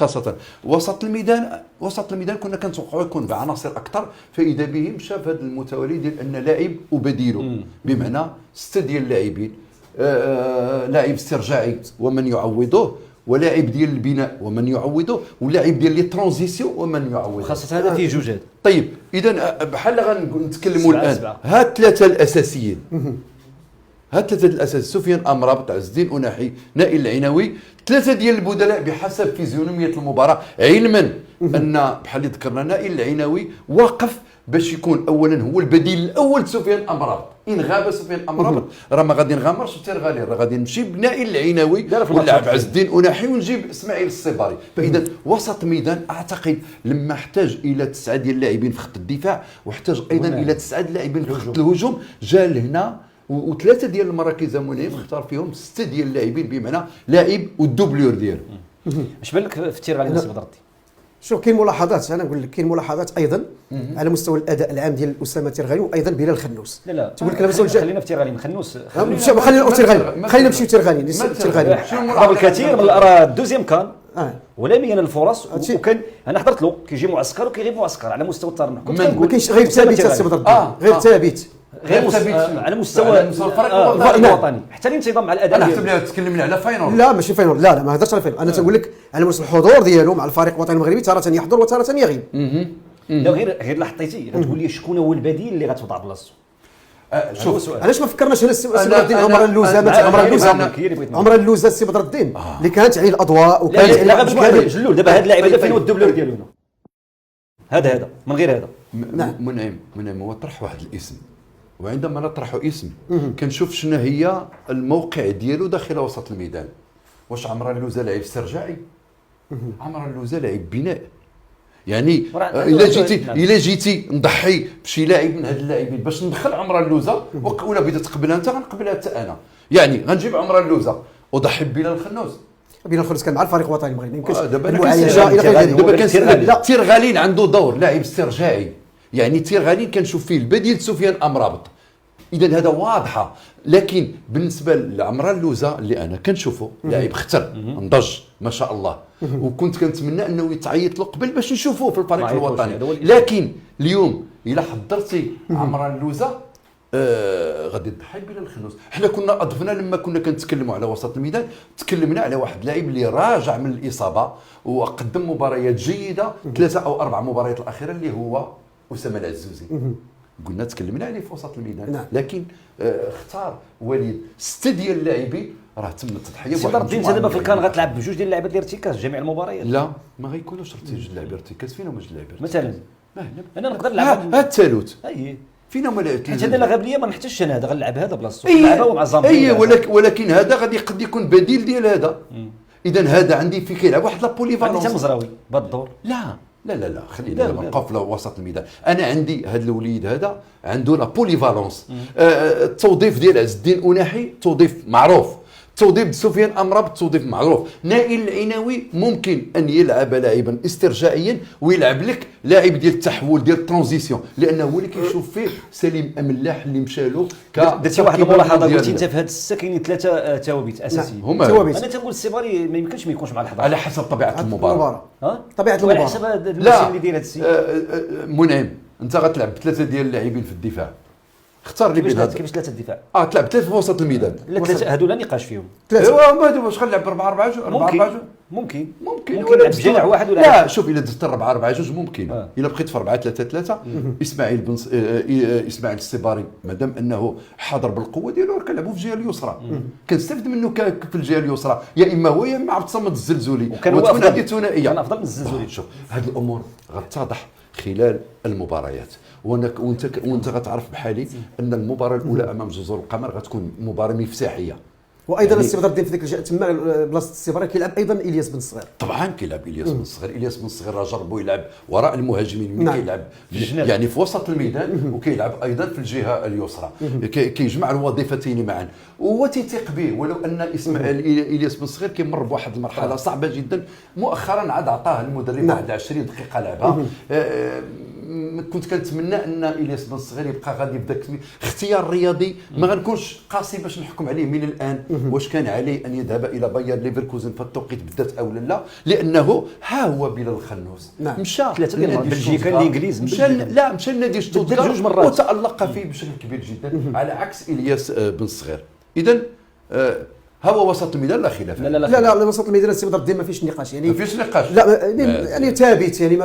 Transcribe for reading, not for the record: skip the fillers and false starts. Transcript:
خاصة وسط الميدان كنا كنتوقعوا يكون بعناصر أكثر، فإذا به مشى في هذا المتوالي ديال أن لاعب وبديله، بمعنى 6 ديال اللاعبين، لاعب استرجاعي ومن يعوضه، ولاعب ديال البناء ومن يعوضه، ولاعب ديال لي ترانزيسيون ومن يعوضه. خاصة هذا فيه جوج. طيب إذا بحال غنتكلموا الآن ها الثلاثة الأساسيين، سفيان أمرابط، عز الدين أناحي، نائل العنوي، 3 ديال البدلاء بحسب فيزيونومية المباراة، علما أن بحال اللي ذكرنا نائل العنوي واقف باش يكون أولا هو البديل الأول سفيان أمرابط. إن غاب سفيان أمرابط راه ما غادي نغامرش في تيرغالي، راه غادي نمشي بنائل العنوي ونلعب عز الدين أناحي ونجيب إسماعيل الصباري. فإذا وسط ميدان أعتقد لما احتاج إلى 9 ديال اللاعبين في خط الدفاع، واحتاج أيضا إلى 9 اللاعبين في خط الهجوم، جا لهنا و3 ديال المراكز منهم اختار فيهم 6 ديال اللاعبين، بمعنى لاعب والدوبلور ديالو. اش بان لك في التيرغالي نسي بدر؟ شوف كاين ملاحظات، انا نقول لك كاين ملاحظات ايضا على مستوى الاداء العام ديال اسامه تيرغالي وايضا بلال خنوس. لا تقول لك مستوى خلينا في تيرغالي خنوس، خلينا تيرغالي، خلينا نمشيو تيرغالي. حضر الكثير من راه الدوزيام كان ولم ينال الفرص، وكان انا حضرت له كيجي معسكر وكيغيب معسكر على مستوى الترنح. كنت ما كاينش غير ثابت السي بدر الدين، غير ثابت على مستوى الفريق الوطني، حتى الانتظام مع الاداء. انا حسب لي تكلمنا على فاينل. لا ماشي فاينل، لا ما هضرتش على فاينل، انا تنقول لك على مستوى الحضور ديالو مع الفريق الوطني المغربي، تارة يحضر وتارة يغيب. لا غير لحظتي غتقول لي شكون هو البديل اللي غتوضع بلاصتو. شوف علاش ما فكرناش هنا السي بدر الدين عمر اللوزه، مثلا عمر اللوزه السي بدر الدين اللي كانت عليه الاضواء وكانت عليه جلول. دابا هاد اللاعب هذا فين هو الدوبلور ديالو هنا؟ هذا من غير هذا. منعم هو طرح واحد الاسم، وعندما نطرح اسم كنشوف شنو هي الموقع ديالو داخل وسط الميدان. واش عمر اللوزه لاعب استرجاعي؟ عمر اللوزه لاعب بناء. يعني الا جيتي نضحي بشي لاعب من هاد اللاعبين باش ندخل عمر اللوزه، ولا بدات تقبلها انت غنقبلها حتى انا، يعني غنجيب عمر اللوزه وضحي ببلال الخنوس. بلال الخنوس كان مع الفريق الوطني المغربي، يمكنش دابا كان تيرغالين عنده دور لاعب استرجاعي، يعني تيرغالين كنشوف فيه البديل سفيان امرابط. اذا هذا واضحه. لكن بالنسبه لعمران اللوزه اللي انا كنشوفه لاعب خطر نضج ما شاء الله، وكنت كنتمنى انه يتعيط له قبل باش نشوفوه في الفريق الوطني. لكن اليوم الا حضرتي عمران اللوزه غادي تضحي بلا الخنوس. حنا كنا اضفنا لما كنا كنتكلموا على وسط الميدان، تكلمنا على واحد لاعب اللي راجع من الاصابه وقدم مباريات جيده 3 أو 4 مباريات الاخيره، اللي هو اسامه العزوزي. قلنا تكلمنا عليه في وسط الميدان، لكن اختار وليد 6 ديال اللاعبين، راه تم التضحيه. سي بدر الدين انت دابا في الكان غتلعب بجوج ديال اللاعبات ديال ارتكاز جميع المباريات؟ لا ما غيكونوش جوج لاعبين ارتكاز. فين هما جوج لاعبين مثلا؟ انا نقدر نلعب هاد الثالث. اي فين هما لاعبين؟ حيت هذا لا غاب ليا ما نحتاجش انا هذا، غنلعب هذا بلاصتو نلعبها مع الزامبي. ولكن هذا غادي قد يكون بديل ديال هذا. اذا هذا عندي في كيلعب واحد لا بوليفالونس. انت مزراوي بهذا الدور. لا خلينا نبقاو في وسط الميدان. انا عندي هذا الوليد هذا عنده لا بوليفالونس. التوظيف ديال عز الدين أناحي توظيف معروف، توظيف سفيان امرابط توظيف معروف. نائل العنوي ممكن ان يلعب لاعبا استرجاعيا ويلعب لك لاعب ديال التحول ديال الترانزيسيون، لانه هو اللي كيشوف فيه سليم املاح اللي مشى له. درتي واحد الملاحظه، قلتي انت في هذه السته كاينين 3 توابيت اساسيين. انا تنقول السيباري ما يمكنش ما يكونش مع الحضور على حسب طبيعه المباراه. طبيعه المباراه على حسب الموسم اللي داير هذا السيد. منعم انت غتلعب ب3 ديال اللاعبين في الدفاع، اختار لي بين كيفاش 3 الدفاع؟ تلعب 3 في وسط الميدان. لا 3 هادو لا نقاش فيهم. ايوا ما واش غنلعب 4-4-2 ممكن ولا بجناح واحد ولا لا. شوف الا درت 4-4-2 ممكن. الا بقيت في 4-3-3 اسماعيل الصباري مادام انه حاضر بالقوه ديالو كنلعبوا في الجهه اليسرى، كنستافد منه في الجهه اليسرى، يا اما هو يا اما عبد الصمد الزلزولي، وتكون هذه ثنائيه. كان افضل من الزلزولي. شوف هذه الامور غتتضح خلال المباريات، وانت غتعرف بحالي ان المباراه الاولى امام جزر القمر غتكون مباراه مفتاحيه. وايضا السي بدر الدين في ذيك الجهه تما بلاصه السي كيلعب ايضا الياس بن الصغير. طبعا كيلعب الياس بن الصغير راه جربوا يلعب وراء المهاجمين، ملي كيلعب يعني في وسط الميدان وكيلعب ايضا في الجهه اليسرى، كيجمع الوظيفتين معا وهو تيثيق به. ولو ان الياس بن الصغير كيمر بواحد المرحله صعبه جدا، مؤخرا عاد عطاه المدرب واحد 20 دقيقه لعبها. كنت كنتمنى ان الياس بن صغير يبقى غادي بداك اختيار رياضي ما غنكونش قاسي باش نحكم عليه من الان واش كان عليه ان يذهب الى باير ليفركوزن في التوقيت بالذات او لا، لانه ها هو بلال الخنوس مشى 3 ديال بلجيكا الانجليز مشى لنادي شتوتغارت وتالق فيه بشكل كبير جدا على عكس الياس بن صغير. اذا هو وسط الميدان لا خلاف. لا وسط الميدان السي بدر الدين ما فيش نقاش يعني ما فيش نقاش. لا يعني ثابت يعني